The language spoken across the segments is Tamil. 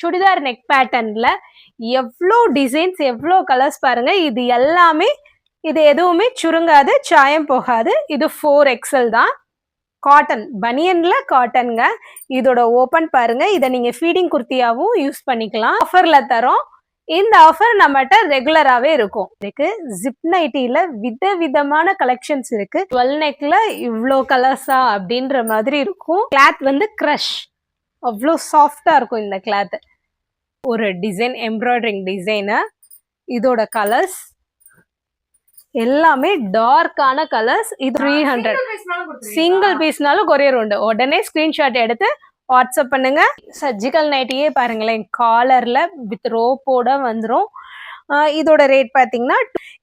சுடிதார் நெக் பேட்டர்ன்ல எவ்வளோ டிசைன்ஸ் எவ்வளோ கலர்ஸ் பாருங்க. இது எல்லாமே இது எதுவுமே சுருங்காது, சாயம் போகாது. இது 4XL தான். காட்டன் பனியன்ல காட்டன்ங்க. இதோட ஓபன் பாருங்க. இதை நீங்க ஃபீடிங் குர்த்தியாவும் யூஸ் பண்ணிக்கலாம். ஆஃபர்ல தரோம். இந்த ஆஃபர் நம்மகிட்ட ரெகுலராகவே இருக்கும். இதுக்கு ஜிப் நைட்டியில் விதவிதமான கலெக்ஷன்ஸ் இருக்கு. 12 நெக்ல இவ்வளோ கலர்ஸா அப்படின்ற மாதிரி இருக்கும். கிளாத் வந்து க்ரஷ், அவ்வளோ சாஃப்டா இருக்கும் இந்த கிளாத். ஒரு டிசைன் எம்ப்ராய்டரிங் டிசைனு. இதோட கலர்ஸ் எல்லாமே டார்க்கான கலர்ஸ். இது 300. சிங்கிள் பீஸ்னாலும் கொரியர் உண்டு. உடனே ஸ்கிரீன்ஷாட் எடுத்து வாட்ஸ்அப் பண்ணுங்க. சர்ஜிக்கல் நைட்டியே பாருங்களேன், காலர்ல வித் ரோப்போட வந்துடும். இதோட ரேட் பார்த்தீங்கன்னா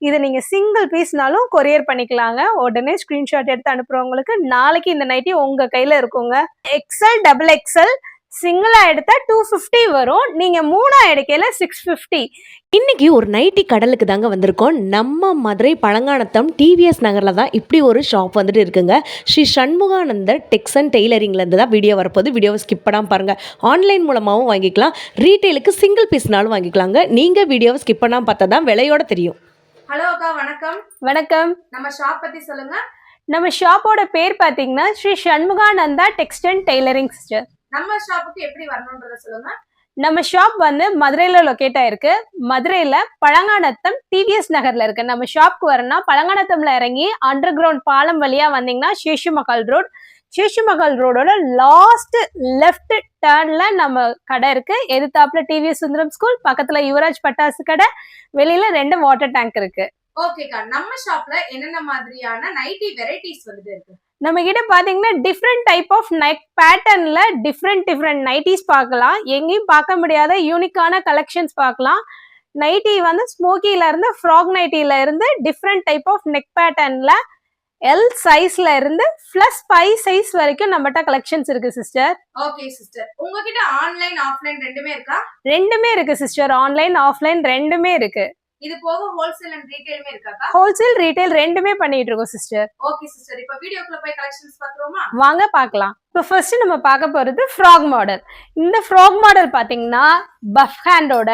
இதை நீங்க சிங்கிள் பீஸ்னாலும் கொரியர் பண்ணிக்கலாங்க. உடனே ஸ்கிரீன்ஷாட் எடுத்து அனுப்புறவங்களுக்கு நாளைக்கு இந்த நைட்டி உங்க கையில இருக்குங்க. XL XXL சிங்கிளா எடுத்தா 250 வரும். நீங்க மூணா எடுக்கையில 650. இன்னைக்கு ஒரு நைட்டி கடலுக்கு தாங்க வந்திருக்கோம். நம்ம மதுரை பழங்கானத்தம் TVS நகர்ல தான் இப்படி ஒரு ஷாப் வந்துட்டு இருக்குங்க. ஸ்ரீ சண்முகானந்தர் டெக்ஸ் அண்ட் டெய்லரிங்ல இருந்து தான் வீடியோ வரப்போது. வீடியோவை ஸ்கிப் பண்ணாம பாருங்க. ஆன்லைன் மூலமாகவும் வாங்கிக்கலாம், ரீட்டைலுக்கு சிங்கிள் பீஸ்னாலும் வாங்கிக்கலாங்க. நீங்க வீடியோவை ஸ்கிப் பண்ணாம பார்த்தா தான் விலையோட தெரியும். ஹலோ அக்கா, வணக்கம். வணக்கம். நம்ம ஷாப் பத்தி சொல்லுங்க. நம்ம ஷாப்போட பேர் பாத்தீங்கன்னா ஸ்ரீ சண்முகானந்தா டெக்ஸ் அண்ட் டெய்லரிங் சிஸ்டர். நம்ம ஷாப்புக்கு எப்படி வரணும்ன்றத சொல்லுங்க. நம்ம ஷாப் வந்து மதுரையில லொக்கேட் ஆயிருக்கு. மதுரையில பழங்கானத்தம் TVS நகர்ல இருக்கு. நம்ம ஷாப்க்கு வரணும்னா பழங்கானத்தம்ல இறங்கி அண்டர் கிரவுண்ட் பாலம் வழியா வந்தீங்கன்னா சேஷுமஹால் ரோட். சேஷுமஹால் ரோடோட லாஸ்ட் லெஃப்ட் டர்ன்ல நம்ம கடை இருக்கு. எதிர்த்தாப்புல TVS சுந்தரம் ஸ்கூல், பக்கத்துல யுவராஜ் பட்டாசு கடை, வெளியில 2 வாட்டர் டேங்க் இருக்கு. ஓகேக்கா, நம்ம ஷாப்ல என்னென்ன மாதிரியான நைட்டி வெரைட்டிஸ் வந்துட்டு இருக்கு? நம்ம கிட்ட பாத்தீங்கன்னா டிஃப்ரெண்ட் டைப் ஆஃப் நெக் பேட்டர்ன்ல டிஃப்ரெண்ட் நைட்டிஸ் பார்க்கலாம். எங்கேயும் பார்க்க முடியாத யூனிக்கான கலெக்ஷன்ஸ் பார்க்கலாம். நைட்டி வந்து ஸ்மோக்கில இருந்து ஃப்ராக் நைட்டில இருந்து டிஃப்ரெண்ட் டைப் ஆஃப் நெக் பேட்டர்ன்ல L சைஸ்ல இருந்து +5 சைஸ் வரைக்கும் நம்மகிட்ட கலெக்ஷன்ஸ் இருக்கு சிஸ்டர். ஓகே சிஸ்டர், உங்ககிட்ட ஆன்லைன் ஆஃப்லைன் ரெண்டுமே இருக்கா? ரெண்டுமே இருக்கு சிஸ்டர். ஆன்லைன் ஆஃப்லைன் ரெண்டுமே இருக்கு. இது போக ஹோல்சேல் அண்ட் ரீட்டைலுமே இருக்காக்கா? ஹோல்சேல் ரீட்டைல் ரெண்டுமே பண்ணிட்டு இருக்கோம் சிஸ்டர். ஓகே சிஸ்டர், இப்போ வீடியோக்குள்ள போய் கலெக்ஷன்ஸ் பாத்துருவோமா? வாங்க பார்க்கலாம். இப்போ ஃபர்ஸ்ட் நம்ம பார்க்க போறது ஃப்ராக் மாடல். இந்த ஃப்ராக் மாடல் பாத்தீங்கன்னா பஃப் ஹேண்டோட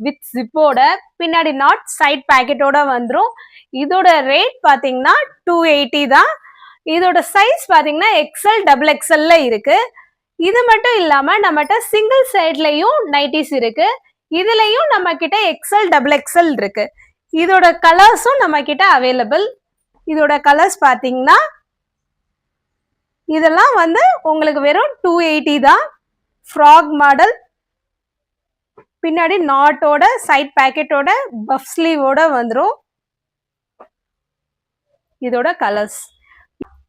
வித் ஜிப்போட பின்னாடி நாட் சைட் பாக்கெட்டோட வந்துடும். இதோட ரேட் பாத்தீங்கன்னா 280 தான். இதோட சைஸ் பாத்தீங்கன்னா XL XXL இருக்கு. இது மட்டும் இல்லாம நம்மகிட்ட சிங்கிள் சைட்லயும் நைட்டிஸ் இருக்கு. இதுலயும் நம்ம கிட்ட XL XXL இருக்கு. இதோட கலர்ஸும் நம்ம கிட்ட அவைலபிள். இதோட கலர்ஸ் பாத்தீங்கன்னா இதெல்லாம் வந்து உங்களுக்கு வெறும் 280 தான். ஃப்ராக் மாடல், பின்னாடி நாட்டோட சைட் பேக்கெட்டோட பஃப் ஸ்லீவோட வந்துடும். இதோட கலர்ஸ்.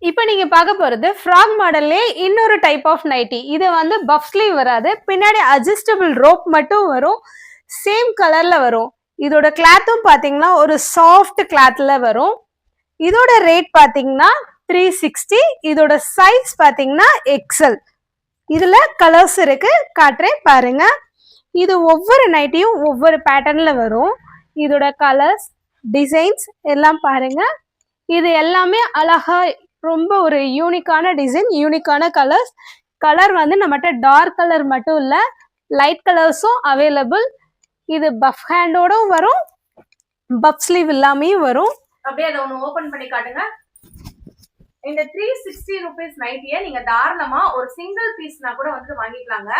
இப்போ நீங்க பார்க்க போறது ஃப்ராக் மாடல்லே இன்னொரு டைப் ஆஃப் நைட்டி. இது வந்து பஃப் ஸ்லீவ் வராது, பின்னாடி அட்ஜஸ்டபிள் ரோப் மட்டும் வரும். சேம் கலர்ல வரும். இதோட கிளாத்தும் பாத்தீங்கன்னா ஒரு சாஃப்ட் கிளாத்ல வரும். இதோட ரேட் பாத்தீங்கன்னா 360. இதோட சைஸ் பாத்தீங்கன்னா XL. இதுல கலர்ஸ் இருக்கு, காட்டுறேன் பாருங்க. இது ஒவ்வொரு நைட்டியும் ஒவ்வொரு பேட்டர்ன்ல வரும். இதோட கலர்ஸ் டிசைன்ஸ் எல்லாம் பாருங்க. இது எல்லாமே அழகா ரொம்ப ஒரு யூனிக்கான டிசைன், யூனிக்கான கலர்ஸ். கலர் வந்து நம்மகிட்ட டார்க் கலர் மட்டும் இல்ல, லைட் கலர்ஸும் அவைலபிள். இது பஃப் ஹேண்டோடும் வரும், பஃப் ஸ்லீவ் இல்லாமையும் வரும். அப்படியே அதை ஒன்று ஓபன் பண்ணி காட்டுங்க. இந்த 360 rupees நைட்டியை நீங்க தாராளமா ஒரு சிங்கிள் பீஸ்னா கூட வந்து வாங்கிக்கலாங்க.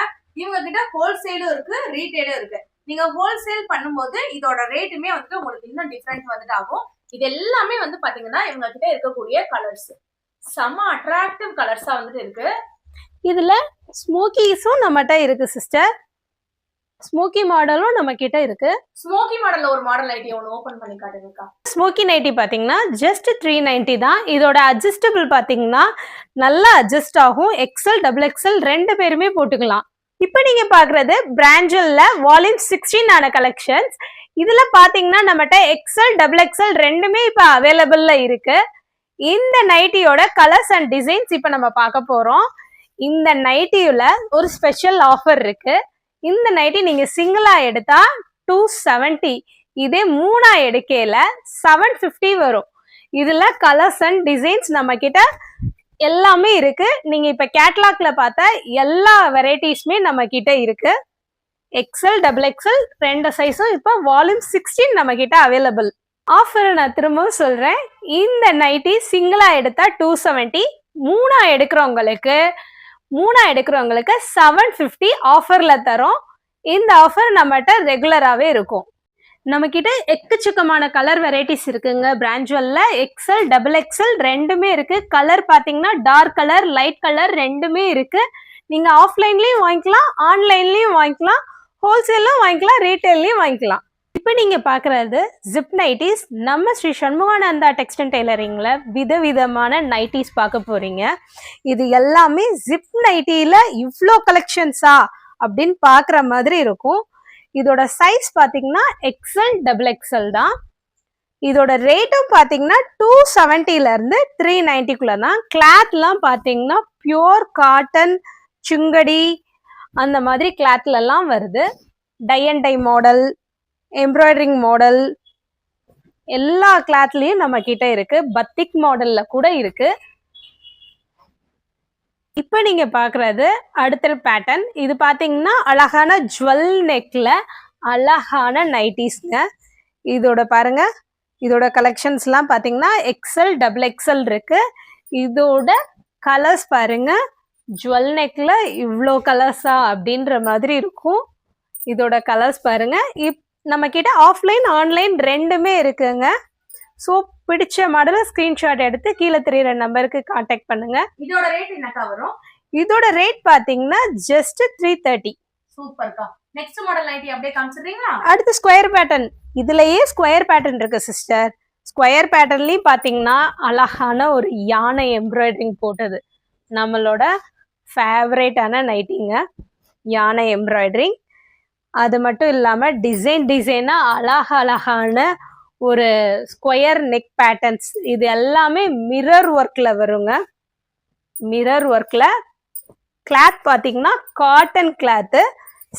இவங்க கிட்ட ஹோல்சேலும் இருக்கு, ரீட்டைலும் இருக்கு. நீங்க ஹோல்சேல் பண்ணும்போது இதோட ரேட்டுமே வந்துட்டு உங்களுக்கு இன்னும் டிஃப்ரெண்ட் வந்துட்டு ஆகும். இது எல்லாமே வந்து பாத்தீங்கன்னா இவங்க கிட்ட இருக்கக்கூடிய கலர்ஸ் செம்ம அட்ராக்டிவ் கலர்ஸா வந்துட்டு இருக்கு. இதுல ஸ்மோக்கிஸும் நம்மகிட்ட இருக்கு சிஸ்டர். ஸ்மோக்கி மாடலும் நம்ம கிட்ட இருக்கு. ஸ்மோக்கி மாடல்ல ஒரு மாடல் நைட்டி ஒன்று ஓபன் பண்ணி காட்டுங்கக்கா. ஸ்மோக்கி நைட்டி பாத்தீங்கன்னா ஜஸ்ட் 390 தான். இதோட அட்ஜஸ்டபிள் பாத்தீங்கன்னா நல்லா அட்ஜஸ்ட் ஆகும். XL XXL ரெண்டு பேருமே போட்டுக்கலாம். இப்போ நீங்க பாக்குறது பிராஞ்சல்ல வால்யூம் 16 ஆன கலெக்ஷன்ஸ். இதுல பாத்தீங்கன்னா நம்மகிட்ட XL XXL ரெண்டுமே இப்ப அவைலபிள்ல இருக்கு. இந்த நைட்டியோட கலர்ஸ் அண்ட் டிசைன்ஸ் இப்ப நம்ம பார்க்க போறோம். இந்த நைட்டியில ஒரு ஸ்பெஷல் ஆஃபர் இருக்கு. இந்த நைட்டி நீங்க சிங்கிளா எடுத்தா 270, இதே மூணா எடுக்கையில 750 வரும். இதுல கலர்ஸ் அண்ட் டிசைன்ஸ் நம்ம கிட்ட எல்லாமே இருக்கு. நீங்க இப்ப கேட்லாக்ல பார்த்த எல்லா வெரைட்டிஸ்மே நம்ம கிட்ட இருக்கு. எக்ஸல் டபுள் எக்ஸல் ரெண்டு சைஸும் இப்போ வால்யூம் 16 நம்ம கிட்ட அவைலபிள். ஆஃபர் நான் திரும்பவும் சொல்றேன், இந்த நைட்டி சிங்கிளா எடுத்தா 270, மூணா எடுக்கிறவங்களுக்கு 750 ஆஃபர்ல தரோம். இந்த ஆஃபர் நம்மகிட்ட ரெகுலராகவே இருக்கும். நம்ம கிட்ட எக்கச்சக்கமான கலர் வெரைட்டிஸ் இருக்குங்க. பிராண்ட்வெல்ல எக்ஸல் டபுள் எக்ஸல் ரெண்டுமே இருக்கு. கலர் பாத்தீங்கன்னா டார்க் கலர் லைட் கலர் ரெண்டுமே இருக்கு. நீங்க ஆஃப்லைன்லயும் வாங்கிக்கலாம், ஆன்லைன்லயும் வாங்கிக்கலாம், ஹோல்சேலும் வாங்கிக்கலாம், ரீட்டைல்லையும் வாங்கிக்கலாம். இப்போ நீங்க பாக்குறது ஜிப் நைட்டிஸ். நம்ம ஸ்ரீ சண்முகானந்தா டெக்ஸ்டைல் டெய்லரிங்ல விதவிதமான நைட்டிஸ் பார்க்க போறீங்க. இது எல்லாமே ஜிப் நைட்டில இவ்ளோ கலெக்ஷன்ஸா அப்படின்னு பாக்குற மாதிரி இருக்கும். இதோட சைஸ் பாத்தீங்கன்னா எக்ஸல் டபுள் எக்ஸல் தான். இதோட ரேட்டும் பாத்தீங்கன்னா 270ல இருந்து 390குள்ள தான். கிளாத்லாம் பாத்தீங்கன்னா பியோர் காட்டன், சுங்கடி அந்த மாதிரி கிளாத்ல எல்லாம் வருது. Tie and dye model, embroidering model எல்லா கிளாத்லயும் நம்ம கிட்ட இருக்கு. பத்திக் மாடல்ல கூட இருக்கு. இப்போ நீங்க பாக்குறது அடுத்த பேட்டர்ன். இது பாத்தீங்கன்னா அழகான ஜுவல் நெக்ல அழகான நைட்டிஸ்ங்க. இதோட பாருங்க, இதோட கலெக்ஷன்ஸ்லாம் பாத்தீங்கன்னா எக்ஸல் டபுள் எக்ஸல் இருக்கு. இதோட கலர்ஸ் பாருங்க, ஜுவல் நெக்ல இவ்வளோ கலர்ஸா அப்படின்ற மாதிரி இருக்கும். இதோட கலர்ஸ் பாருங்க. நம்ம கிட்ட ஆஃப்லைன் ஆன்லைன் ரெண்டுமே இருக்குங்க. ஸோ பிடிச்ச மாடலை ஸ்கிரீன்ஷாட் எடுத்து கீழே தெரியுற நம்பருக்கு கான்டாக்ட் பண்ணுங்க. இதோட ரேட் என்னக்கா வரும்? இதோட ரேட் பாத்தீங்கன்னா ஜஸ்ட் 330. சூப்பர்க்கா. நெக்ஸ்ட் மாடல் நைட்டி அப்படியே காமிச்சிடுறீங்களா? அடுத்து ஸ்கொயர் பேட்டர்ன். இதுலயே ஸ்கொயர் பேட்டர்ன் இருக்கு சிஸ்டர். ஸ்கொயர் பேட்டர்ன்லயும் பாத்தீங்கன்னா அழகான ஒரு யானை எம்ப்ராய்டரிங் போட்டது. நம்மளோட ஃபேவரேட்டான நைட்டிங்க யானை எம்ப்ராய்டரிங். அது மட்டும் இல்லாம டிசைனா அழகான ஒரு ஸ்கொயர் நெக் பேட்டர்ன்ஸ். இது எல்லாமே மிரர் ஒர்க்ல வருங்க. மிரர் ஒர்க்ல கிளாத் பாத்தீங்கன்னா காட்டன் கிளாத்.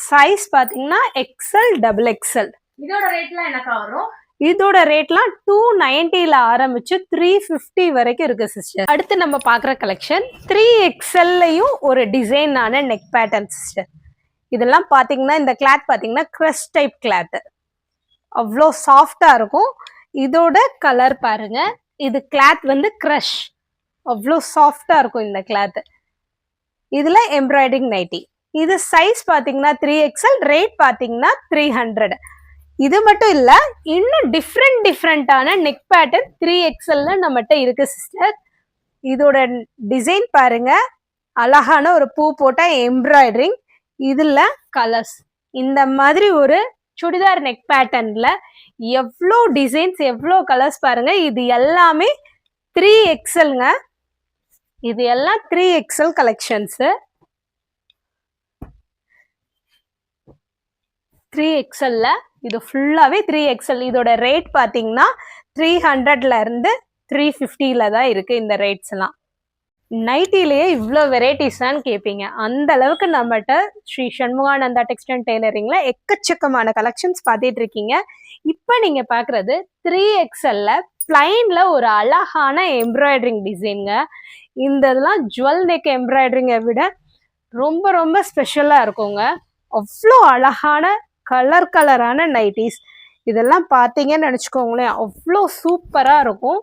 சைஸ் பாத்தீங்கன்னா எக்ஸல் டபுள் எக்ஸல். இதோட ரேட்லாம் என்னக்கா வரும்? இதோட ரேட்லாம் 290ல ஆரம்பிச்சு 350 வரைக்கும் இருக்கு சிஸ்டர். அடுத்து நம்ம பாக்குற கலெக்ஷன் 3XLலையும் ஒரு டிசைனான நெக் பேட்டர்ன் சிஸ்டர். இதெல்லாம் பாத்தீங்கன்னா இந்த கிளாத் பாத்தீங்கன்னா கிரஷ் டைப் கிளாத், அவ்வளோ சாஃப்டா இருக்கும். இதோட கலர் பாருங்க, இது கிளாத் வந்து கிரஷ், அவ்வளோ சாஃப்டா இருக்கும் இந்த கிளாத். இதுல எம்ப்ராய்டரிங் நைட்டி. இது சைஸ் பாத்தீங்கன்னா 3XL, ரேட் பாத்தீங்கன்னா 300. இது மட்டும் இல்ல, இன்னும் டிஃப்ரெண்டான நெக் பேட்டர்ன் 3XLல நம்மகிட்ட இருக்கு சிஸ்டர். இதோட டிசைன் பாருங்க, அழகான ஒரு பூ போட்ட எம்ப்ராய்டரிங். இதுல கலர்ஸ் இந்த மாதிரி ஒரு சுடிதார் நெக் பேட்டர்ன்ல எவ்வளோ டிசைன்ஸ் எவ்வளோ கலர்ஸ் பாருங்க. இது எல்லாமே 3XLங்க. இது எல்லாம் 3XL கலெக்ஷன்ஸ். 3XLல இது ஃபுல்லாவே 3XL. இதோட ரேட் பாத்தீங்கன்னா 300ல இருந்து 350ல தான் இருக்கு இந்த ரேட்ஸ் எல்லாம். நைட்டிலேயே இவ்வளோ வெரைட்டிஸான்னு கேட்பீங்க. அந்த அளவுக்கு நம்மகிட்ட ஸ்ரீ சண்முகானந்தா டெக்ஸ்டைல் டெய்லரிங்ல எக்கச்சக்கமான கலெக்ஷன்ஸ் பார்த்துட்டு இருக்கீங்க. இப்போ நீங்க பாக்குறது 3XLல பிளைன்ல ஒரு அழகான எம்ப்ராய்டரிங் டிசைனுங்க. இந்த இதெல்லாம் ஜுவல் நெக் எம்ப்ராய்டரிங்கை விட ரொம்ப ஸ்பெஷலா இருக்குங்க. அவ்வளோ அழகான கலரான நைட்டிஸ். இதெல்லாம் பார்த்தீங்கன்னு நினச்சிக்கோங்களேன், அவ்வளோ சூப்பராக இருக்கும்.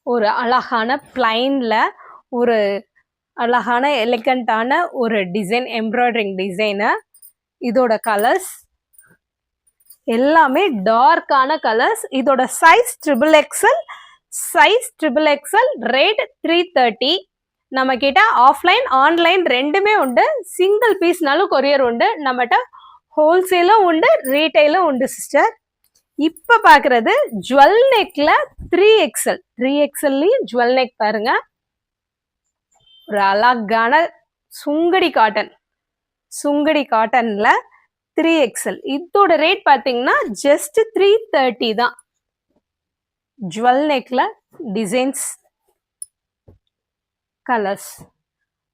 ஒரு அழகான பிளைன்ல ஒரு அழகான எலிகண்டான ஒரு டிசைன், எம்ப்ராய்டரிங் டிசைனு. இதோட கலர்ஸ் எல்லாமே டார்க்கான கலர்ஸ். இதோட சைஸ் XXL, ரேட் 330. நம்ம கிட்ட ஆஃப்லைன் ஆன்லைன் ரெண்டுமே உண்டு. சிங்கிள் பீஸ்னாலும் கொரியர் உண்டு. நம்மகிட்ட ஹோல்சேலும் உண்டு, ரீட்டைலும் உண்டு சிஸ்டர். இப்ப பாக்குறது ஜுவல் நெக்ல 3XLலயும் ஜுவல் நெக் பாருங்க. ஒரு அழகான சுங்கடி காட்டன்ல 3XL. இதோட ரேட் பாத்தீங்கன்னா ஜஸ்ட் 330 தான். ஜுவல் நெக்ல டிசைன்ஸ், கலர்ஸ்.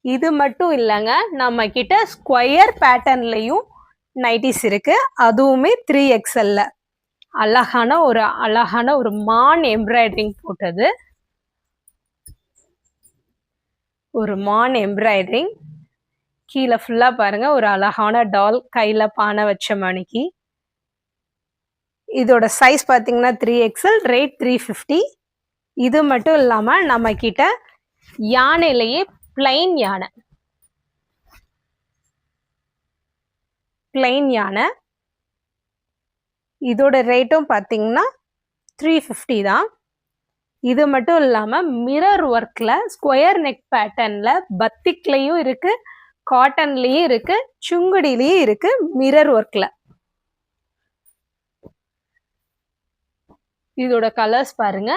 இது மட்டும் இல்லைங்க, நம்ம கிட்ட ஸ்கொயர் பேட்டர்ன்லயும் நைட்டிஸ் இருக்கு. அதுவுமே 3XLல அழகான ஒரு மான் எம்ப்ராய்டரிங் போட்டது. ஒரு மான் எம்ப்ராய்டரிங் கீழே ஃபுல்லா பாருங்க ஒரு அழகான டால் கையில பானை வச்ச மணிக்கு. இதோட சைஸ் பாத்தீங்கன்னா 3XL, ரேட் 350. இது மட்டும் இல்லாம நம்ம கிட்ட யானையிலேயே பிளைன் யானை, பிளைன் யானை இதோட ரேட்டும் பாத்தீங்கன்னா 350 தான். இது மட்டும் இல்லாம மிரர் ஒர்க்ல ஸ்கொயர் நெக் பேட்டர்ன்ல பத்திக்லயும் இருக்கு, காட்டன்லயும் இருக்கு, சுங்குடிலயும் இருக்கு மிரர் ஒர்க்ல. இதோட கலர்ஸ் பாருங்க,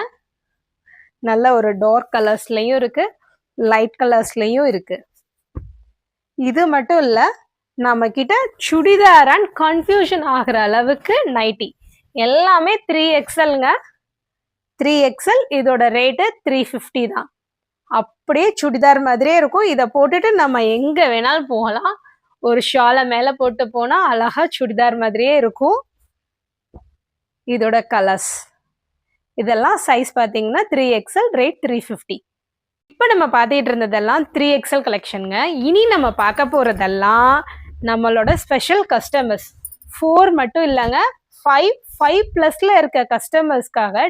நல்ல ஒரு டார்க் கலர்ஸ்லயும் இருக்கு, லைட் கலர்ஸ்லயும் இருக்கு. இது மட்டும் இல்ல, நம்ம கிட்ட சுடிதார் அண்ட் கன்ஃபியூஷன் ஆகிற அளவுக்கு நைட்டி எல்லாமே 3XLங்க. 3XL இதோட ரேட்டு 350 தான். அப்படியே சுடிதார் மாதிரியே இருக்கும். இதை போட்டுட்டு நம்ம எங்க வேணாலும் போகலாம். ஒரு ஷாலை மேல போட்டு போனா அழகா சுடிதார் மாதிரியே இருக்கும். இதோட கலர்ஸ் இதெல்லாம் சைஸ் பார்த்தீங்கன்னா 3XL, ரேட் 350. இப்போ நம்ம பார்த்துட்டு இருந்ததெல்லாம் 3XL கலெக்ஷனுங்க. இனி நம்ம பார்க்க போறதெல்லாம் நம்மளோட ஸ்பெஷல் கஸ்டமர்ஸ். 4 மட்டும் இல்லைங்க, 5+ இருக்க கஸ்டமர்ஸ்க்காக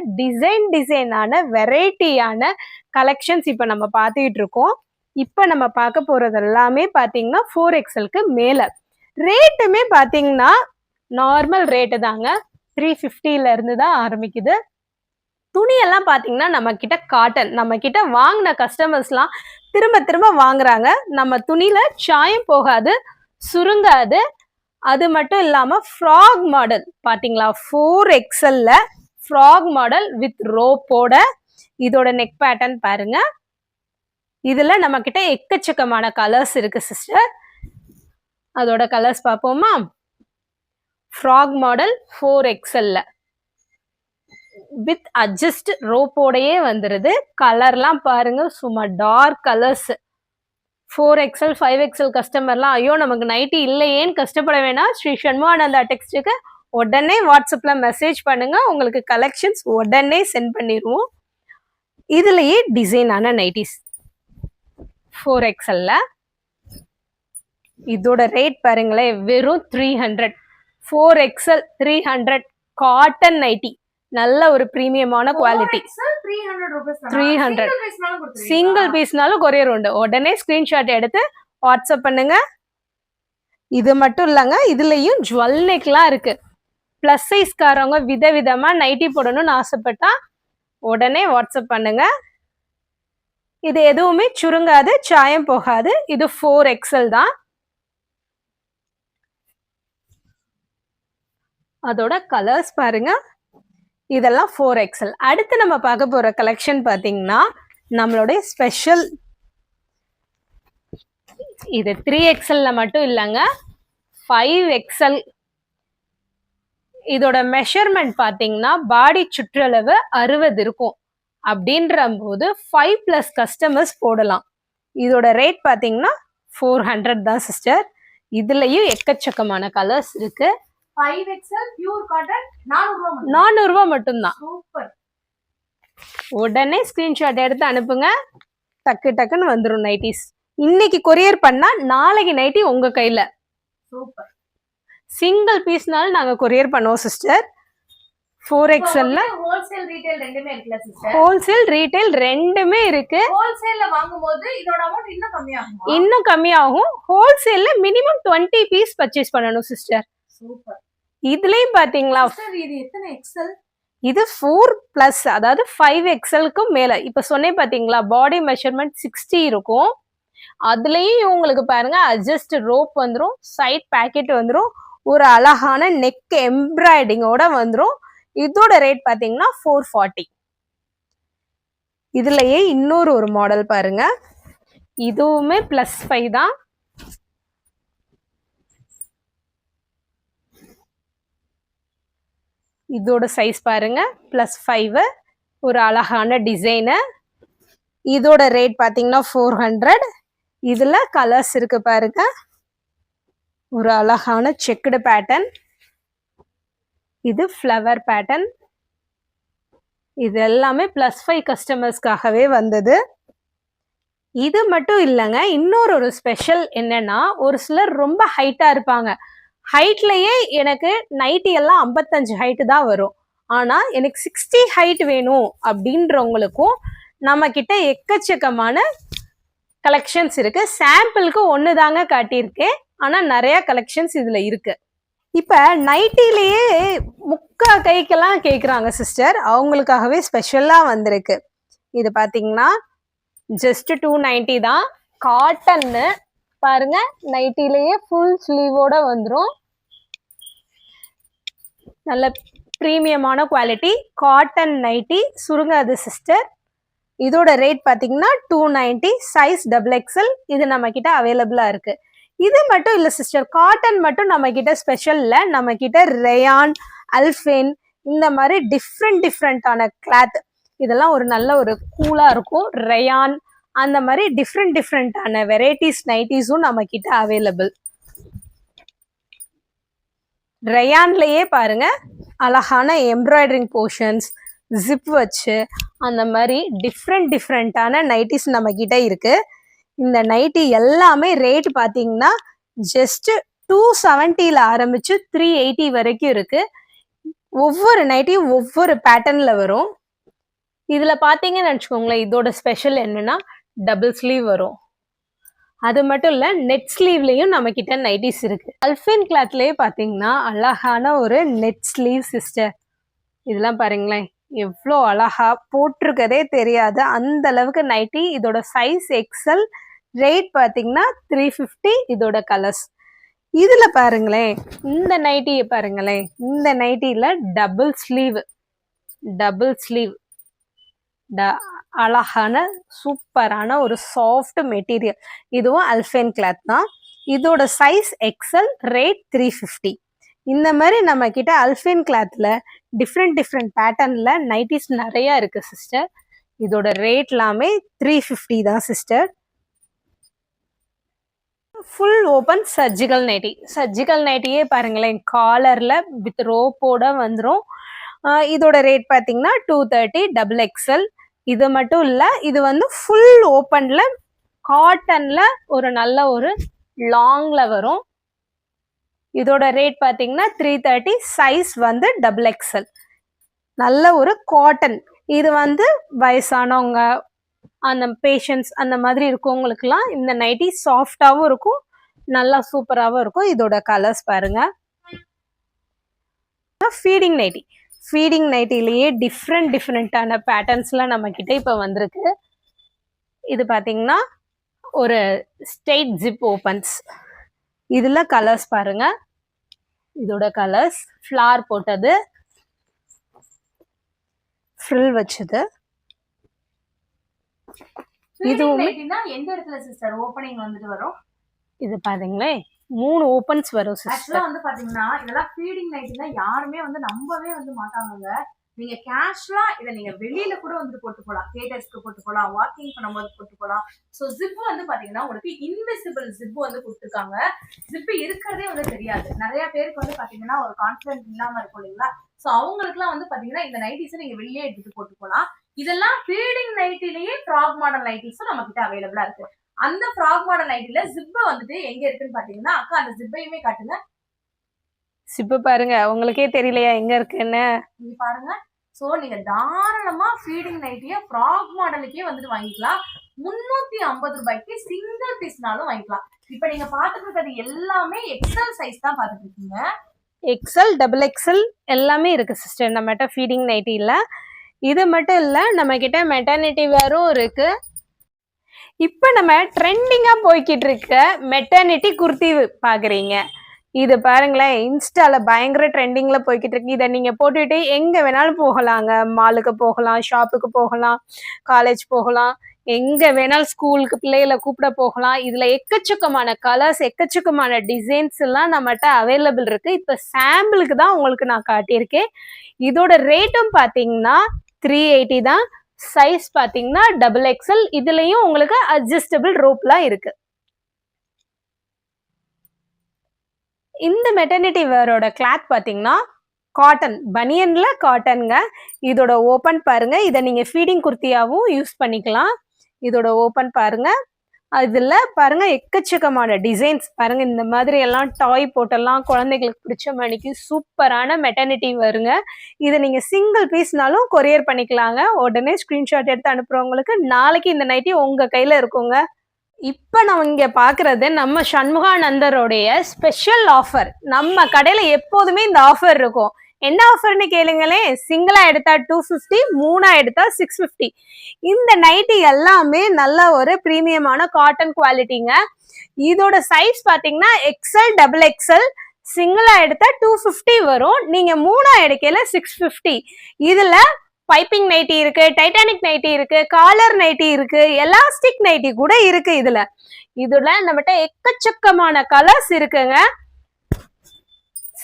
டிசைனான வெரைட்டியான கலெக்ஷன்ஸ் இப்போ நம்ம பார்த்துக்கிட்டு இருக்கோம். இப்போ நம்ம பார்க்க போறது எல்லாமே பார்த்தீங்கன்னா 4XLக்கு மேலே. ரேட்டுமே பார்த்தீங்கன்னா நார்மல் ரேட்டு தாங்க, 350ல இருந்து தான் ஆரம்பிக்குது. துணியெல்லாம் பார்த்தீங்கன்னா நம்ம கிட்ட காட்டன், நம்ம கிட்ட வாங்கின கஸ்டமர்ஸ்லாம் திரும்ப வாங்குறாங்க. நம்ம துணியில சாயம் போகாது, சுருங்காது. அது மட்டும் இல்லாம ஃப்ராக் மாடல் பாத்தீங்களா, 4XLல ஃப்ராக் மாடல் வித் ரோப்போட. இதோட நெக் பேட்டர்ன் பாருங்க. இதுல நம்ம கிட்ட எக்கச்சக்கமான கலர்ஸ் இருக்கு சிஸ்டர். அதோட கலர்ஸ் பார்ப்போமா. ஃப்ராக் மாடல் 4XLல வித் அட்ஜஸ்ட் ரோப்போடையே வந்துருது. கலர்லாம் பாருங்க, சும்மா டார்க் கலர்ஸ். 4XL 5XL கஸ்டமர்லாம் ஐயோ நமக்கு நைட்டி இல்லையேன்னு கஷ்டப்பட வேணாம். ஸ்ரீ சண்முகானந்தா டெக்ஸ்டுக்கு உடனே வாட்ஸ்அப்ல மெசேஜ் பண்ணுங்க, உங்களுக்கு கலெக்ஷன்ஸ் உடனே சென்ட் பண்ணிடுவோம். இதுலயே டிசைனான நைட்டிஸ் 4XLல. இதோட ரேட் பாருங்களேன், வெறும் 300. 4XL 300 காட்டன் நைட்டி, நல்ல ஒரு பிரீமியமான குவாலிட்டி. 300 சிங்கிள் பீஸ்னாலும் கொரியர் உண்டு. உடனே ஸ்கிரீன்ஷாட் எடுத்து வாட்ஸ்அப் பண்ணுங்க. இது மட்டும் இல்லைங்க, இதுலயும் ஜுவல் நெக்லாம் இருக்கு. பிளஸ் சைஸ்காரவங்க விதவிதமா நைட்டி போடணும்னு ஆசைப்பட்டா உடனே வாட்ஸ்அப் பண்ணுங்க. இது எதுவுமே சுருங்காது, சாயம் போகாது. இது 4XL தான். அதோட கலர்ஸ் பாருங்க. இதெல்லாம் 4XL. அடுத்து நம்ம பார்க்க போற கலெக்ஷன் பாத்தீங்கன்னா நம்மளுடைய ஸ்பெஷல். இது 3XLல மட்டும் இல்லைங்க, 5XL. இதோட மெஷர்மெண்ட் பாத்தீங்கன்னா பாடி சுற்றளவு 60 இருக்கும். அப்படின்ற போது 5+ கஸ்டமர்ஸ் போடலாம். இதோட ரேட் பாத்தீங்கன்னா 400 தான் சிஸ்டர். இதுலயும் எக்கச்சக்கமான கலர்ஸ் இருக்கு. 5XL பியூர் காட்டன் 400 ரூபாய் மட்டும்தான். சூப்பர். உடனே ஸ்கிரீன்ஷாட் எடுத்து அனுப்புங்க, டக்குன்னு வந்துடும் நைட்டிஸ். இன்னைக்கு கொரியர் பண்ணா நாளைக்கு நைட்டி உங்க கையில. சூப்பர். சிங்கிள் பீஸ்னாலும் நாங்க கொரியர் பண்ணுவோம் சிஸ்டர். 4XLல ஹோல்சேல் ரீட்டைல் ரெண்டுமே இருக்குல சிஸ்டர்? ஹோல்சேல் ரீட்டைல் ரெண்டுமே இருக்கு. ஹோல்சேல்ல வாங்கும்போது இதோட அமௌண்ட் இன்னும் கம்மியாகும். இன்னும் கம்மியாகும். ஹோல்சேல்ல மினிமம் 20 பீஸ் பர்ச்சேஸ் பண்ணணும் சிஸ்டர். சூப்பர். இதுலயும் பாத்தீங்களா, இது எத்தனை XL? இது 4+, அதாவது 5XLக்கு மேல. இப்ப சொன்னேன் பாத்தீங்களா, பாடி மெஷர்மெண்ட் 60 இருக்கும். அதுலயும் இவங்களுக்கு பாருங்க அட்ஜஸ்ட் ரோப் வந்துரும், சைட் பேக்கெட் வந்துரும், ஒரு அழகான நெக் எம்ப்ராய்டிங்கோட வந்துரும். இதோட ரேட் பாத்தீங்கன்னா 440. இதுலயே இன்னொரு ஒரு மாடல் பாருங்க, இதுவுமே +5 தான். இதோட சைஸ் பாருங்க +5, ஒரு அழகான டிசைனு. இதோட ரேட் பாத்தீங்கன்னா 400. இதுல கலர்ஸ் இருக்கு பாருங்க, ஒரு அழகான செக்குடு பேட்டர்ன், இது ஃப்ளவர் பேட்டர்ன். இது எல்லாமே +5 கஸ்டமர்ஸ்க்காகவே வந்தது. இது மட்டும் இல்லைங்க, இன்னொரு ஒரு ஸ்பெஷல் என்னன்னா, ஒரு சிலர் ரொம்ப ஹைட்டா இருப்பாங்க. ஹைட்லயே எனக்கு நைட்டி எல்லாம் 55 ஹைட்டு தான் வரும். ஆனா எனக்கு 60 ஹைட் வேணும் அப்படின்றவங்களுக்கும் நம்ம கிட்ட எக்கச்சக்கமான கலெக்ஷன்ஸ் இருக்கு. சாம்பிளுக்கு ஒன்று தாங்க காட்டியிருக்கேன், ஆனா நிறைய கலெக்ஷன்ஸ் இதுல இருக்கு. இப்ப நைட்டிலேயே முக்கா கைக்கெல்லாம் கேக்குறாங்க சிஸ்டர், அவங்களுக்காகவே ஸ்பெஷலா வந்திருக்கு. இது பாத்தீங்கன்னா ஜஸ்ட் 290 தான். காட்டன்னு பாருங்க, நைட்டிலேயே ஃபுல் ஸ்லீவோட வந்துடும். நல்ல ப்ரீமியமான குவாலிட்டி காட்டன் நைட்டி, சுருங்காது சிஸ்டர். இதோட ரேட் பார்த்தீங்கன்னா 290, சைஸ் XXL. இது நம்ம கிட்ட அவைலபிளா இருக்கு. இது மட்டும் இல்லை சிஸ்டர், காட்டன் மட்டும் நம்ம கிட்ட ஸ்பெஷல் இல்லை. நம்ம கிட்ட ரேயான், அல்ஃபேன், இந்த மாதிரி டிஃப்ரெண்டான கிளாத், இதெல்லாம் ஒரு நல்ல ஒரு கூலா இருக்கும். ரேயான் அந்த மாதிரி டிஃப்ரெண்டான வெரைட்டிஸ் நைட்டிஸும் நம்ம கிட்ட அவைலபிள். ரேயான்லயே பாருங்க, அழகான எம்ப்ராய்டரிங் போர்ஷன்ஸ், ஜிப் வச்சு அந்த மாதிரி டிஃப்ரெண்டான நைட்டிஸ் நம்ம கிட்ட இருக்கு. இந்த நைட்டி எல்லாமே ரேட் பார்த்தீங்கன்னா ஜஸ்ட் 270ல ஆரம்பிச்சு 380 வரைக்கும் இருக்கு. ஒவ்வொரு நைட்டியும் ஒவ்வொரு பேட்டர்ன்ல வரும். இதுல பாத்தீங்கன்னு வச்சுக்கோங்களேன், இதோட ஸ்பெஷல் என்னன்னா டபுள் ஸ்லீவ் வரும். அது மட்டும் இல்ல, நெட் ஸ்லீவ்லயும் நம்ம கிட்ட நைட்டிஸ் இருக்கு. அல்ஃபின் கிளாத்லயே பாத்தீங்கன்னா அழகான ஒரு நெட் ஸ்லீவ் சிஸ்டர். இதெல்லாம் பாருங்களேன், எவ்வளோ அழகா போட்டிருக்கதே தெரியாது அந்த அளவுக்கு நைட்டி. இதோட சைஸ் XL. ரேட் பாத்தீங்கன்னா 350. இதோட கலர்ஸ். இதுல பாருங்களேன், இந்த நைட்டியை பாருங்களேன், இந்த நைட்டில டபுள் ஸ்லீவ் அழகான சூப்பரான ஒரு சாஃப்ட் மெட்டீரியல். இதுவும் அல்ஃபேன் கிளாத் தான். இதோட சைஸ் XL. ரேட் 350. இந்த மாதிரி நம்ம கிட்ட அல்ஃபேன் கிளாத்ல டிஃப்ரெண்ட் பேட்டர்ன்ல நைட்டிஸ் நிறைய இருக்கு சிஸ்டர். இதோட ரேட் எல்லாமே 350 தான் சிஸ்டர். ஃபுல் ஓப்பன் சர்ஜிக்கல் நைட்டியே பாருங்களேன், காலர்ல வித் ரோப்போட வந்துடும். இதோட ரேட் பார்த்தீங்கன்னா 230, XXL. இது மட்டும் இல்ல, இது வந்து ஃபுல் ஓப்பன்ல காட்டன்ல ஒரு நல்ல ஒரு லாங்ல வரும். இதோட ரேட் பார்த்தீங்கன்னா 330, சைஸ் வந்து XXL. நல்ல ஒரு காட்டன். இது வந்து வயசானவங்க, அந்த பேஷண்ட்ஸ் அந்த மாதிரி இருக்கவங்களுக்குலாம் இந்த நைட்டி சாஃப்டாகவும் இருக்கும், நல்லா சூப்பராகவும் இருக்கும். இதோட கலர்ஸ் பாருங்க. ஃபீடிங் நைட்டிலேயே டிஃப்ரெண்டான பேட்டர்ன்ஸ்லாம் நம்ம கிட்ட இப்போ வந்திருக்கு. இது பார்த்தீங்கன்னா ஒரு ஸ்ட்ரெயிட் ஜிப் ஓப்பன்ஸ். இதில் கலர்ஸ் பாருங்க. இதோட கலர்ஸ் ஃப்ளார் போட்டது, ஃப்ரில் வச்சது. இதுவுமே எந்த இடத்துல சிஸ்டர் ஓபனிங் வந்துட்டு வரும்? இது பாத்தீங்களேன், 3 ஓபன்ஸ் வரும் சிஸ்டர். ஆக்சுவலா வந்து பாத்தீங்கன்னா இதெல்லாம் ஃபீடிங் நைட்டினா யாருமே வந்து நம்பவே வந்து மாட்டாங்க. நீங்க கேஷுவலா இதை நீங்க வெளியில கூட வந்து போட்டு போலாம், தியேட்டர்ஸ்க்கு போட்டு போலாம், வாக்கிங் பண்ணும்போது போட்டு போலாம். ஸோ ஜிப் வந்து பாத்தீங்கன்னா உங்களுக்கு இன்விசிபிள் ஜிப் வந்து கொடுத்துருக்காங்க. ஜிப் இருக்கிறதே வந்து தெரியாது. நிறைய பேருக்கு வந்து பாத்தீங்கன்னா ஒரு கான்பிடன்ஸ் இல்லாம இருக்கும் இல்லைங்களா? ஸோ அவங்களுக்குலாம் வந்து பாத்தீங்கன்னா இந்த நைட்டிஸை நீங்க வெளியே எடுத்துட்டு போட்டு போலாம். இதெல்லாம் ஃபீடிங் நைட்டிலேயே ஃப்ராக் மாடல் நைட்டிஸும் நம்ம கிட்ட அவைலபிளா இருக்கு. அந்த ஃப்ராக் மாடல் நைட்டில ஜிப் வந்துட்டு எங்க இருக்குன்னு பாத்தீங்கன்னா, அக்கா அந்த ஜிப்பையுமே காட்டுங்க. ஜிப்பு பாருங்க, உங்களுக்கே தெரியலையா எங்க இருக்குன்னு? நீங்க பாருங்க. சோ நீங்க தாராளமா ஃபீடிங் நைட்டிய ஃப்ராக் மாடலுக்கே வந்துட்டு வாங்கிக்கலாம். 350 ரூபாய்க்கு சிங்கிள் பீஸ்னாலும் வாங்கிக்கலாம். இப்ப நீங்க பாத்துட்டு இருக்கிறது எல்லாமே XL சைஸ் தான் பாத்துட்டு இருக்கீங்க. XL, XXL எல்லாமே இருக்கு சிஸ்டர் நம்மகிட்ட ஃபீடிங் நைட்டில. இது மட்டும் இல்ல, நம்ம கிட்ட மெட்டர்னிட்டி வேரும் இருக்கு. இப்ப நம்ம ட்ரெண்டிங்கா போய்கிட்டு இருக்க மெட்டர்னிட்டி குர்த்தி பாக்குறீங்க. இது பாருங்களேன், இன்ஸ்டால பயங்கர ட்ரெண்டிங்ல போய்கிட்டு இருக்கு. இதை நீங்க போட்டுட்டு எங்க வேணாலும் போகலாங்க. மாலுக்கு போகலாம், ஷாப்புக்கு போகலாம், காலேஜ் போகலாம், எங்க வேணாலும் ஸ்கூலுக்கு பிள்ளைகளை கூப்பிட போகலாம். இதுல எக்கச்சக்கமான கலர்ஸ், எக்கச்சக்கமான டிசைன்ஸ் எல்லாம் நம்மகிட்ட அவைலபிள் இருக்கு. இப்ப சாம்பிளுக்கு தான் உங்களுக்கு நான் காட்டியிருக்கேன். இதோட ரேட்டும் பாத்தீங்கன்னா 380 தான். சைஸ் பாத்தீங்கன்னா XXL. இதுலயும் உங்களுக்கு அட்ஜஸ்டபிள் ரோப்லாம் இருக்கு. இந்த மெட்டர்னிட்டி வேரோட கிளாத் பாத்தீங்கன்னா காட்டன், பனியன்ல காட்டனுங்க. இதோட ஓபன் பாருங்க. இதை நீங்க ஃபீடிங் குர்த்தியாவும் யூஸ் பண்ணிக்கலாம். இதோட ஓப்பன் பாருங்க. அதுல பாருங்க எக்கச்சக்கமான டிசைன்ஸ் பாருங்க. இந்த மாதிரி எல்லாம் டாய் போட்டெல்லாம் குழந்தைகளுக்கு பிடிச்ச மணிக்கு சூப்பரான மெட்டர்னிட்டி வருங்க. இதை நீங்க சிங்கிள் பீஸ்னாலும் கொரியர் பண்ணிக்கலாங்க. உடனே ஸ்கிரீன்ஷாட் எடுத்து அனுப்புறவங்களுக்கு நாளைக்கு இந்த நைட்டி உங்க கையில இருக்குங்க. இப்ப நம்ம இங்க பாக்குறது நம்ம சண்முகானந்தருடைய ஸ்பெஷல் ஆஃபர். நம்ம கடையில எப்போதுமே இந்த ஆஃபர் இருக்கும். என்ன ஆஃபர்னு கேளுங்களேன். சிங்கிளா எடுத்தா 250, மூணா எடுத்தா 650. இந்த நைட்டி எல்லாமே நல்ல ஒரு பிரீமியமான காட்டன் குவாலிட்டிங்க. இதோட சைஸ் பாத்தீங்கன்னா எக்ஸ்எல், டபுள் எக்ஸ்எல். சிங்கிளா எடுத்தா 250 வரும். நீங்க மூணா எடுக்கல 650. இதுல பைப்பிங் நைட்டி இருக்கு, டைட்டானிக் நைட்டி இருக்கு, காலர் நைட்டி இருக்கு, எலாஸ்டிக் நைட்டி கூட இருக்கு. இதுல நம்மகிட்ட எக்கச்சக்கமான கலர்ஸ் இருக்குங்க.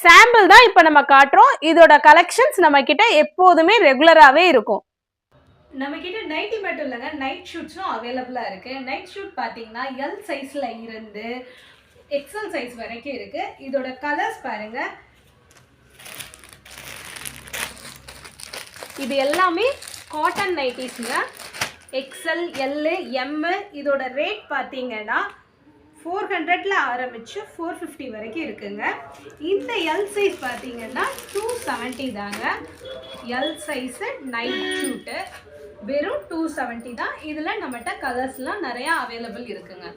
சாம்பிள் தான் இப்ப நம்ம காட்டுறோம். இதோட கலெக்ஷன்ஸ் நம்ம கிட்ட எப்போதுமே ரெகுலராகவே இருக்கும். நம்ம கிட்ட நைட்டி மட்டும் இல்லைங்க, நைட் ஷூட்ஸும் அவைலபிளா இருக்கு. நைட் ஷூட் பாத்தீங்கன்னா எல் சைஸ்ல இருந்து எக்ஸல் சைஸ் வரைக்கும் இருக்கு. இதோட கலர்ஸ் பாருங்க. இது எல்லாமே காட்டன் நைட்டிஸ்ங்க. XL, L, M. இதோட ரேட் பார்த்தீங்கன்னா 400ல ஆரம்பிச்சு 450 வரைக்கும் இருக்குங்க. இந்த எல் சைஸ் பார்த்தீங்கன்னா 270 தாங்க. எல் சைஸு நைட் ஷூட்டு வெறும் 270 தான். இதில் நம்மகிட்ட கலர்ஸ்லாம் நிறையா அவைலபிள் இருக்குங்க.